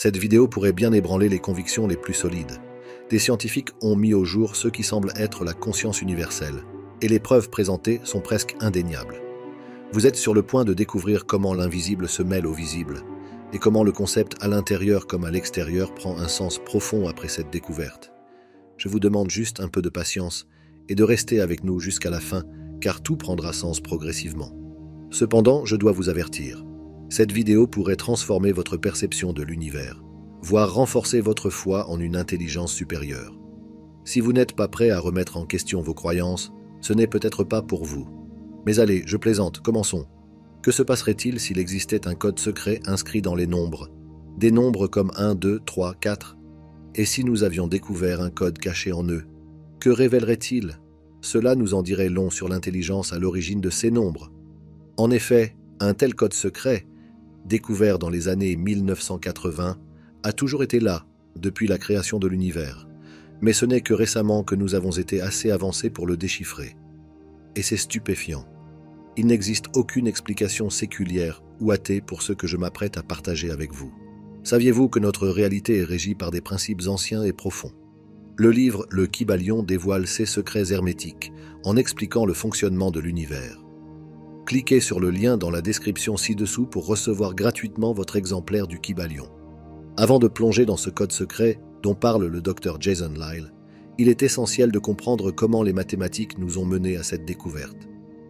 Cette vidéo pourrait bien ébranler les convictions les plus solides. Des scientifiques ont mis au jour ce qui semble être la conscience universelle, et les preuves présentées sont presque indéniables. Vous êtes sur le point de découvrir comment l'invisible se mêle au visible, et comment le concept à l'intérieur comme à l'extérieur prend un sens profond après cette découverte. Je vous demande juste un peu de patience et de rester avec nous jusqu'à la fin, car tout prendra sens progressivement. Cependant, je dois vous avertir. Cette vidéo pourrait transformer votre perception de l'univers, voire renforcer votre foi en une intelligence supérieure. Si vous n'êtes pas prêt à remettre en question vos croyances, ce n'est peut-être pas pour vous. Mais allez, je plaisante, commençons. Que se passerait-il s'il existait un code secret inscrit dans les nombres? Des nombres comme 1, 2, 3, 4? Et si nous avions découvert un code caché en eux? Que révélerait-il? Cela nous en dirait long sur l'intelligence à l'origine de ces nombres. En effet, un tel code secret, découvert dans les années 1980, a toujours été là, depuis la création de l'univers. Mais ce n'est que récemment que nous avons été assez avancés pour le déchiffrer. Et c'est stupéfiant. Il n'existe aucune explication séculière ou athée pour ce que je m'apprête à partager avec vous. Saviez-vous que notre réalité est régie par des principes anciens et profonds? Le livre Le Kybalion dévoile ces secrets hermétiques en expliquant le fonctionnement de l'univers. Cliquez sur le lien dans la description ci-dessous pour recevoir gratuitement votre exemplaire du Kybalion. Avant de plonger dans ce code secret dont parle le Dr Jason Lisle, il est essentiel de comprendre comment les mathématiques nous ont menés à cette découverte.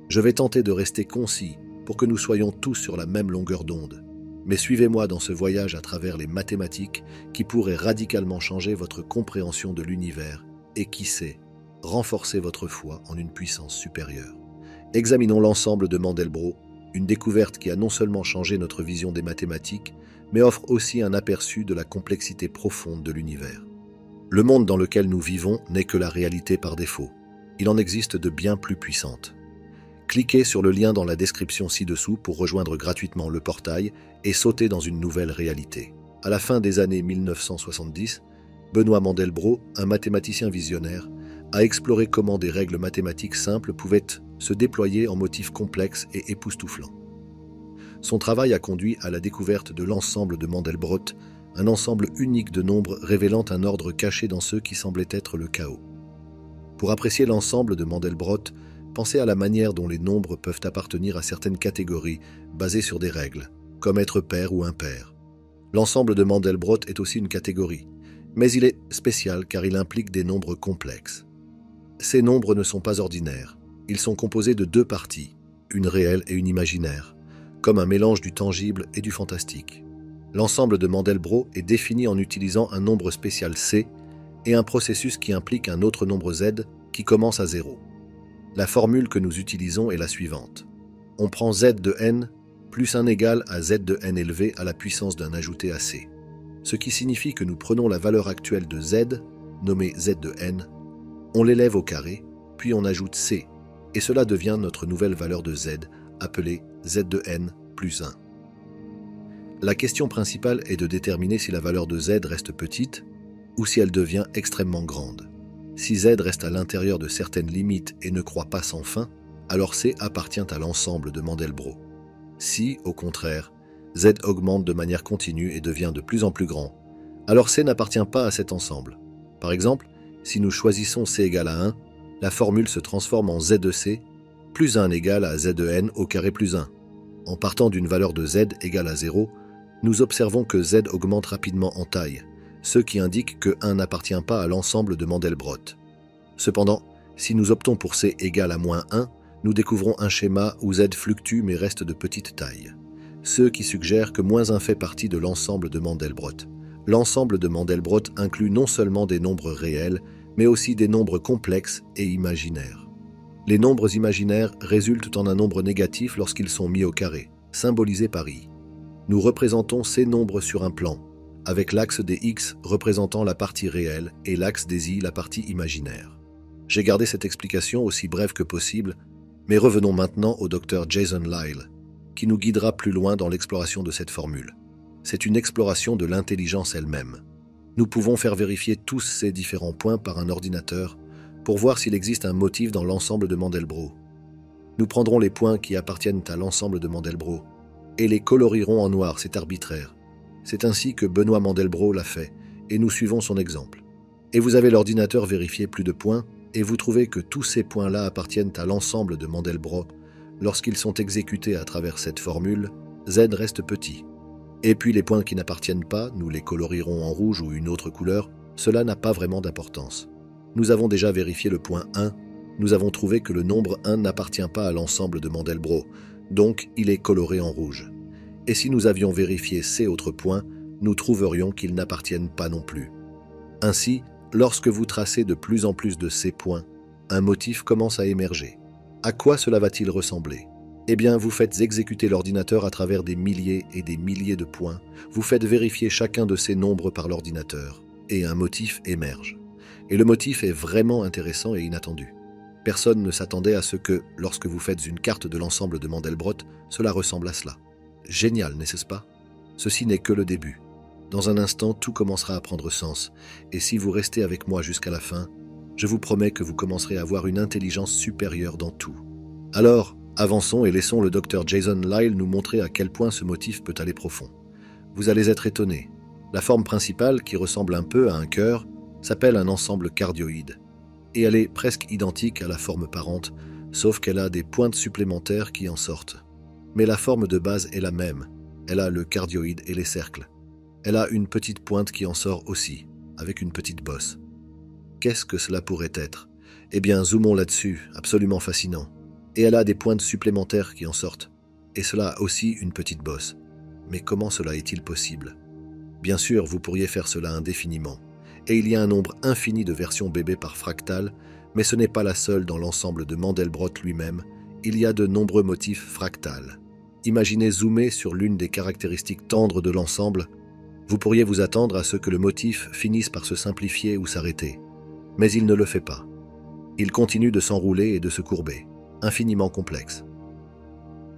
Je vais tenter de rester concis pour que nous soyons tous sur la même longueur d'onde. Mais suivez-moi dans ce voyage à travers les mathématiques qui pourraient radicalement changer votre compréhension de l'univers et, qui sait, renforcer votre foi en une puissance supérieure. Examinons l'ensemble de Mandelbrot, une découverte qui a non seulement changé notre vision des mathématiques, mais offre aussi un aperçu de la complexité profonde de l'univers. Le monde dans lequel nous vivons n'est que la réalité par défaut. Il en existe de bien plus puissantes. Cliquez sur le lien dans la description ci-dessous pour rejoindre gratuitement le portail et sauter dans une nouvelle réalité. À la fin des années 1970, Benoît Mandelbrot, un mathématicien visionnaire, a exploré comment des règles mathématiques simples pouvaient se déployer en motifs complexes et époustouflants. Son travail a conduit à la découverte de l'ensemble de Mandelbrot, un ensemble unique de nombres révélant un ordre caché dans ceux qui semblaient être le chaos. Pour apprécier l'ensemble de Mandelbrot, pensez à la manière dont les nombres peuvent appartenir à certaines catégories basées sur des règles, comme être pair ou impair. L'ensemble de Mandelbrot est aussi une catégorie, mais il est spécial car il implique des nombres complexes. Ces nombres ne sont pas ordinaires, ils sont composés de deux parties, une réelle et une imaginaire, comme un mélange du tangible et du fantastique. L'ensemble de Mandelbrot est défini en utilisant un nombre spécial C et un processus qui implique un autre nombre Z qui commence à 0. La formule que nous utilisons est la suivante. On prend Z de n plus 1 égale à Z de n élevé à la puissance d'un ajouté à C. Ce qui signifie que nous prenons la valeur actuelle de Z, nommée Z de n, on l'élève au carré, puis on ajoute C, et cela devient notre nouvelle valeur de Z, appelée Z de n plus 1. La question principale est de déterminer si la valeur de Z reste petite ou si elle devient extrêmement grande. Si Z reste à l'intérieur de certaines limites et ne croît pas sans fin, alors C appartient à l'ensemble de Mandelbrot. Si, au contraire, Z augmente de manière continue et devient de plus en plus grand, alors C n'appartient pas à cet ensemble. Par exemple, si nous choisissons C égale à 1, la formule se transforme en Z de C plus 1 égale à Z de n au carré plus 1. En partant d'une valeur de Z égale à 0, nous observons que Z augmente rapidement en taille, ce qui indique que 1 n'appartient pas à l'ensemble de Mandelbrot. Cependant, si nous optons pour C égale à moins 1, nous découvrons un schéma où Z fluctue mais reste de petite taille, ce qui suggère que moins 1 fait partie de l'ensemble de Mandelbrot. L'ensemble de Mandelbrot inclut non seulement des nombres réels, mais aussi des nombres complexes et imaginaires. Les nombres imaginaires résultent en un nombre négatif lorsqu'ils sont mis au carré, symbolisé par i. Nous représentons ces nombres sur un plan, avec l'axe des x représentant la partie réelle et l'axe des y la partie imaginaire. J'ai gardé cette explication aussi brève que possible, mais revenons maintenant au Dr Jason Lisle, qui nous guidera plus loin dans l'exploration de cette formule. C'est une exploration de l'intelligence elle-même. Nous pouvons faire vérifier tous ces différents points par un ordinateur pour voir s'il existe un motif dans l'ensemble de Mandelbrot. Nous prendrons les points qui appartiennent à l'ensemble de Mandelbrot et les colorierons en noir, c'est arbitraire. C'est ainsi que Benoît Mandelbrot l'a fait, et nous suivons son exemple. Et vous avez l'ordinateur vérifié plus de points, et vous trouvez que tous ces points-là appartiennent à l'ensemble de Mandelbrot. Lorsqu'ils sont exécutés à travers cette formule, Z reste petit. Et puis les points qui n'appartiennent pas, nous les colorirons en rouge ou une autre couleur, cela n'a pas vraiment d'importance. Nous avons déjà vérifié le point 1, nous avons trouvé que le nombre 1 n'appartient pas à l'ensemble de Mandelbrot, donc il est coloré en rouge. Et si nous avions vérifié ces autres points, nous trouverions qu'ils n'appartiennent pas non plus. Ainsi, lorsque vous tracez de plus en plus de ces points, un motif commence à émerger. À quoi cela va-t-il ressembler? Eh bien, vous faites exécuter l'ordinateur à travers des milliers et des milliers de points, vous faites vérifier chacun de ces nombres par l'ordinateur, et un motif émerge. Et le motif est vraiment intéressant et inattendu. Personne ne s'attendait à ce que, lorsque vous faites une carte de l'ensemble de Mandelbrot, cela ressemble à cela. Génial, n'est-ce pas? Ceci n'est que le début. Dans un instant, tout commencera à prendre sens, et si vous restez avec moi jusqu'à la fin, je vous promets que vous commencerez à avoir une intelligence supérieure dans tout. Alors, avançons et laissons le Dr Jason Lisle nous montrer à quel point ce motif peut aller profond. Vous allez être étonnés. La forme principale, qui ressemble un peu à un cœur, s'appelle un ensemble cardioïde, et elle est presque identique à la forme parente, sauf qu'elle a des pointes supplémentaires qui en sortent. Mais la forme de base est la même, elle a le cardioïde et les cercles. Elle a une petite pointe qui en sort aussi, avec une petite bosse. Qu'est-ce que cela pourrait être? Eh bien, zoomons là-dessus, absolument fascinant. Et elle a des pointes supplémentaires qui en sortent, et cela a aussi une petite bosse. Mais comment cela est-il possible? Bien sûr, vous pourriez faire cela indéfiniment. Et il y a un nombre infini de versions bébé par fractal, mais ce n'est pas la seule dans l'ensemble de Mandelbrot lui-même, il y a de nombreux motifs fractals. Imaginez zoomer sur l'une des caractéristiques tendres de l'ensemble, vous pourriez vous attendre à ce que le motif finisse par se simplifier ou s'arrêter. Mais il ne le fait pas. Il continue de s'enrouler et de se courber, infiniment complexe.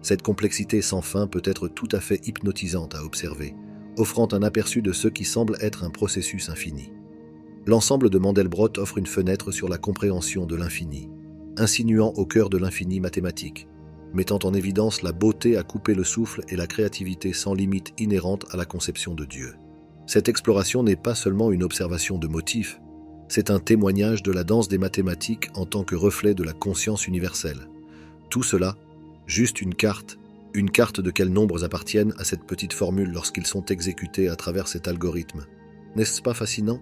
Cette complexité sans fin peut être tout à fait hypnotisante à observer, offrant un aperçu de ce qui semble être un processus infini. L'ensemble de Mandelbrot offre une fenêtre sur la compréhension de l'infini, insinuant au cœur de l'infini mathématique, mettant en évidence la beauté à couper le souffle et la créativité sans limite inhérente à la conception de Dieu. Cette exploration n'est pas seulement une observation de motifs, c'est un témoignage de la danse des mathématiques en tant que reflet de la conscience universelle. Tout cela, juste une carte de quels nombres appartiennent à cette petite formule lorsqu'ils sont exécutés à travers cet algorithme. N'est-ce pas fascinant?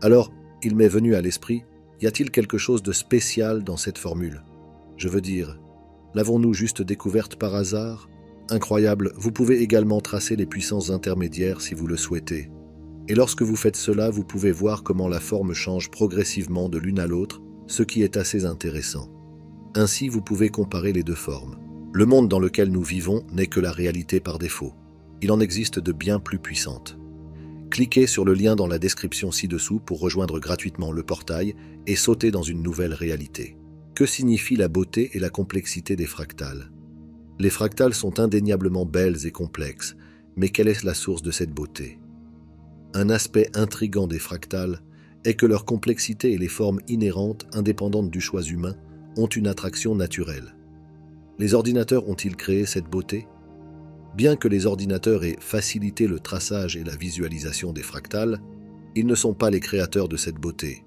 Alors, il m'est venu à l'esprit, y a-t-il quelque chose de spécial dans cette formule? Je veux dire, l'avons-nous juste découverte par hasard? Incroyable, vous pouvez également tracer les puissances intermédiaires si vous le souhaitez. Et lorsque vous faites cela, vous pouvez voir comment la forme change progressivement de l'une à l'autre, ce qui est assez intéressant. Ainsi, vous pouvez comparer les deux formes. Le monde dans lequel nous vivons n'est que la réalité par défaut. Il en existe de bien plus puissantes. Cliquez sur le lien dans la description ci-dessous pour rejoindre gratuitement le portail et sauter dans une nouvelle réalité. Que signifie la beauté et la complexité des fractales? Les fractales sont indéniablement belles et complexes, mais quelle est la source de cette beauté? Un aspect intrigant des fractales est que leur complexité et les formes inhérentes, indépendantes du choix humain, ont une attraction naturelle. Les ordinateurs ont-ils créé cette beauté? Bien que les ordinateurs aient facilité le traçage et la visualisation des fractales, ils ne sont pas les créateurs de cette beauté.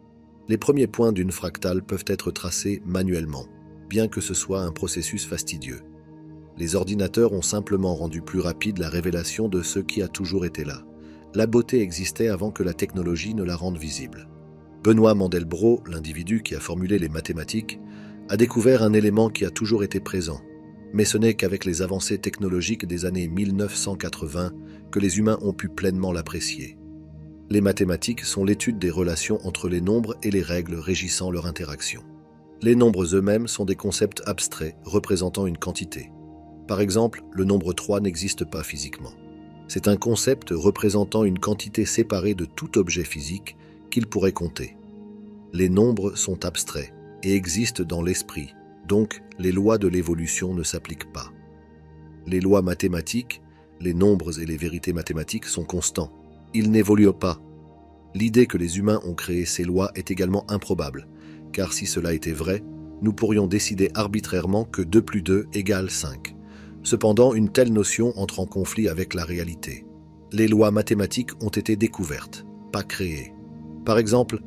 Les premiers points d'une fractale peuvent être tracés manuellement, bien que ce soit un processus fastidieux. Les ordinateurs ont simplement rendu plus rapide la révélation de ce qui a toujours été là. La beauté existait avant que la technologie ne la rende visible. Benoît Mandelbrot, l'individu qui a formulé les mathématiques, a découvert un élément qui a toujours été présent. Mais ce n'est qu'avec les avancées technologiques des années 1980 que les humains ont pu pleinement l'apprécier. Les mathématiques sont l'étude des relations entre les nombres et les règles régissant leur interaction. Les nombres eux-mêmes sont des concepts abstraits représentant une quantité. Par exemple, le nombre 3 n'existe pas physiquement. C'est un concept représentant une quantité séparée de tout objet physique qu'il pourrait compter. Les nombres sont abstraits et existent dans l'esprit, donc les lois de l'évolution ne s'appliquent pas. Les lois mathématiques, les nombres et les vérités mathématiques sont constants. Ils n'évoluent pas. L'idée que les humains ont créé ces lois est également improbable, car si cela était vrai, nous pourrions décider arbitrairement que 2 plus 2 égale 5. Cependant, une telle notion entre en conflit avec la réalité. Les lois mathématiques ont été découvertes, pas créées. Par exemple,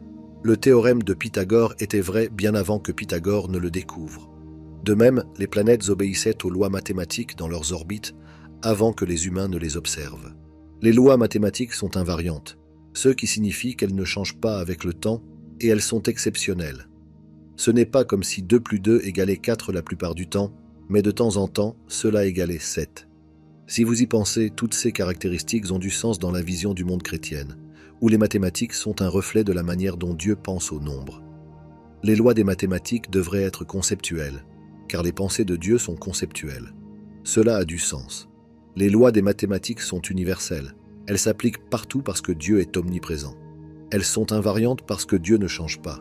le théorème de Pythagore était vrai bien avant que Pythagore ne le découvre. De même, les planètes obéissaient aux lois mathématiques dans leurs orbites avant que les humains ne les observent. Les lois mathématiques sont invariantes, ce qui signifie qu'elles ne changent pas avec le temps et elles sont exceptionnelles. Ce n'est pas comme si 2 plus 2 égalait 4 la plupart du temps, mais de temps en temps, cela égalait 7. Si vous y pensez, toutes ces caractéristiques ont du sens dans la vision du monde chrétienne, où les mathématiques sont un reflet de la manière dont Dieu pense au nombre. Les lois des mathématiques devraient être conceptuelles, car les pensées de Dieu sont conceptuelles. Cela a du sens. Les lois des mathématiques sont universelles. Elles s'appliquent partout parce que Dieu est omniprésent. Elles sont invariantes parce que Dieu ne change pas.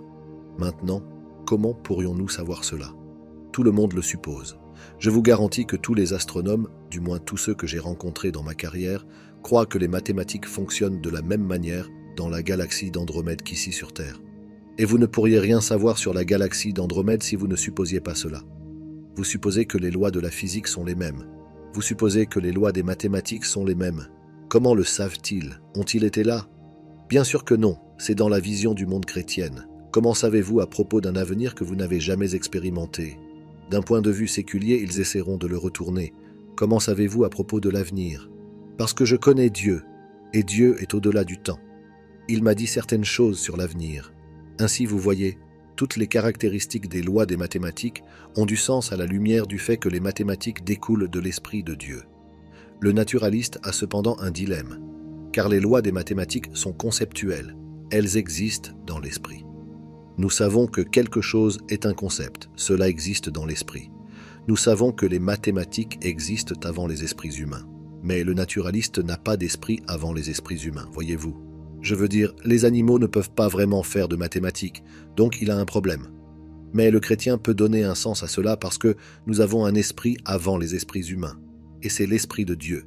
Maintenant, comment pourrions-nous savoir cela? Tout le monde le suppose. Je vous garantis que tous les astronomes, du moins tous ceux que j'ai rencontrés dans ma carrière, croient que les mathématiques fonctionnent de la même manière dans la galaxie d'Andromède qu'ici sur Terre. Et vous ne pourriez rien savoir sur la galaxie d'Andromède si vous ne supposiez pas cela. Vous supposez que les lois de la physique sont les mêmes. Vous supposez que les lois des mathématiques sont les mêmes. Comment le savent-ils? Ont-ils été là? Bien sûr que non, c'est dans la vision du monde chrétienne. Comment savez-vous à propos d'un avenir que vous n'avez jamais expérimenté? D'un point de vue séculier, ils essaieront de le retourner. Comment savez-vous à propos de l'avenir? Parce que je connais Dieu, et Dieu est au-delà du temps. Il m'a dit certaines choses sur l'avenir. Ainsi, vous voyez, toutes les caractéristiques des lois des mathématiques ont du sens à la lumière du fait que les mathématiques découlent de l'esprit de Dieu. Le naturaliste a cependant un dilemme, car les lois des mathématiques sont conceptuelles, elles existent dans l'esprit. Nous savons que quelque chose est un concept, cela existe dans l'esprit. Nous savons que les mathématiques existent avant les esprits humains. Mais le naturaliste n'a pas d'esprit avant les esprits humains, voyez-vous. Je veux dire, les animaux ne peuvent pas vraiment faire de mathématiques, donc il a un problème. Mais le chrétien peut donner un sens à cela parce que nous avons un esprit avant les esprits humains, et c'est l'esprit de Dieu.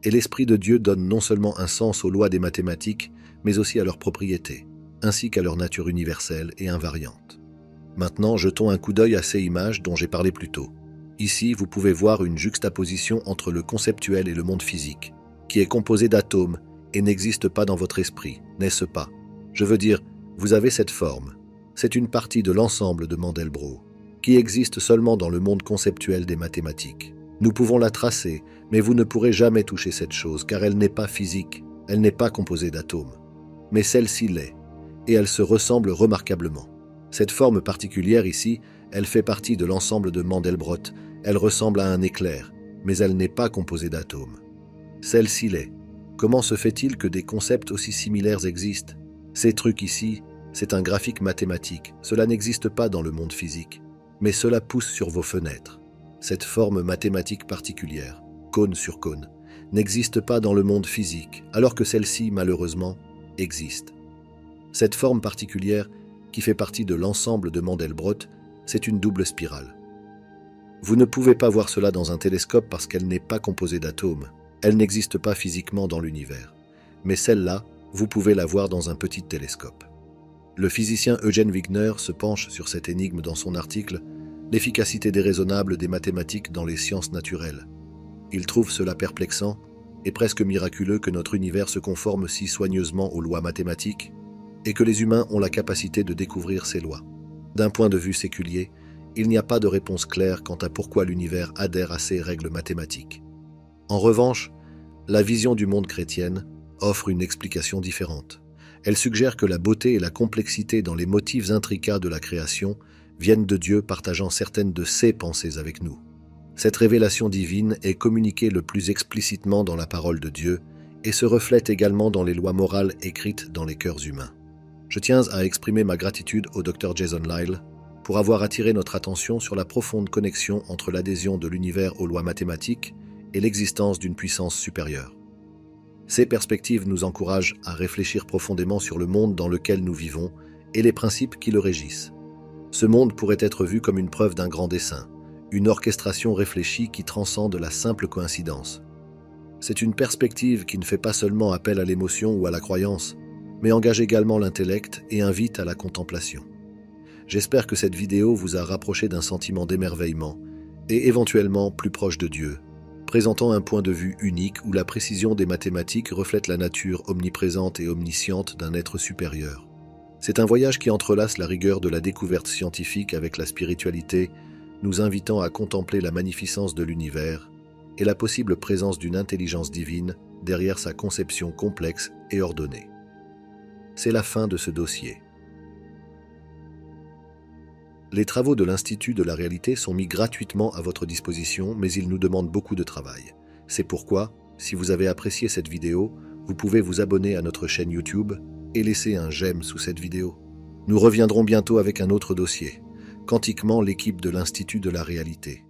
Et l'esprit de Dieu donne non seulement un sens aux lois des mathématiques, mais aussi à leurs propriétés, ainsi qu'à leur nature universelle et invariante. Maintenant, jetons un coup d'œil à ces images dont j'ai parlé plus tôt. Ici, vous pouvez voir une juxtaposition entre le conceptuel et le monde physique, qui est composé d'atomes et n'existe pas dans votre esprit, n'est-ce pas? Je veux dire, vous avez cette forme. C'est une partie de l'ensemble de Mandelbrot, qui existe seulement dans le monde conceptuel des mathématiques. Nous pouvons la tracer, mais vous ne pourrez jamais toucher cette chose, car elle n'est pas physique, elle n'est pas composée d'atomes. Mais celle-ci l'est, et elle se ressemble remarquablement. Cette forme particulière ici, elle fait partie de l'ensemble de Mandelbrot. Elle ressemble à un éclair, mais elle n'est pas composée d'atomes. Celle-ci l'est. Comment se fait-il que des concepts aussi similaires existent? Ces trucs ici, c'est un graphique mathématique. Cela n'existe pas dans le monde physique, mais cela pousse sur vos fenêtres. Cette forme mathématique particulière, cône sur cône, n'existe pas dans le monde physique, alors que celle-ci, malheureusement, existe. Cette forme particulière, qui fait partie de l'ensemble de Mandelbrot, c'est une double spirale. Vous ne pouvez pas voir cela dans un télescope parce qu'elle n'est pas composée d'atomes. Elle n'existe pas physiquement dans l'univers. Mais celle-là, vous pouvez la voir dans un petit télescope. Le physicien Eugene Wigner se penche sur cette énigme dans son article « L'efficacité déraisonnable des mathématiques dans les sciences naturelles ». Il trouve cela perplexant et presque miraculeux que notre univers se conforme si soigneusement aux lois mathématiques et que les humains ont la capacité de découvrir ces lois. D'un point de vue séculier, il n'y a pas de réponse claire quant à pourquoi l'univers adhère à ces règles mathématiques. En revanche, la vision du monde chrétienne offre une explication différente. Elle suggère que la beauté et la complexité dans les motifs intricats de la création viennent de Dieu partageant certaines de ses pensées avec nous. Cette révélation divine est communiquée le plus explicitement dans la parole de Dieu et se reflète également dans les lois morales écrites dans les cœurs humains. Je tiens à exprimer ma gratitude au Dr Jason Lisle pour avoir attiré notre attention sur la profonde connexion entre l'adhésion de l'univers aux lois mathématiques et l'existence d'une puissance supérieure. Ces perspectives nous encouragent à réfléchir profondément sur le monde dans lequel nous vivons et les principes qui le régissent. Ce monde pourrait être vu comme une preuve d'un grand dessein, une orchestration réfléchie qui transcende la simple coïncidence. C'est une perspective qui ne fait pas seulement appel à l'émotion ou à la croyance, mais engage également l'intellect et invite à la contemplation. J'espère que cette vidéo vous a rapproché d'un sentiment d'émerveillement et éventuellement plus proche de Dieu. présentant un point de vue unique où la précision des mathématiques reflète la nature omniprésente et omnisciente d'un être supérieur. C'est un voyage qui entrelace la rigueur de la découverte scientifique avec la spiritualité, nous invitant à contempler la magnificence de l'univers et la possible présence d'une intelligence divine derrière sa conception complexe et ordonnée. C'est la fin de ce dossier. Les travaux de l'Institut de la réalité sont mis gratuitement à votre disposition, mais ils nous demandent beaucoup de travail. C'est pourquoi, si vous avez apprécié cette vidéo, vous pouvez vous abonner à notre chaîne YouTube et laisser un j'aime sous cette vidéo. Nous reviendrons bientôt avec un autre dossier. Quantiquement, l'équipe de l'Institut de la réalité.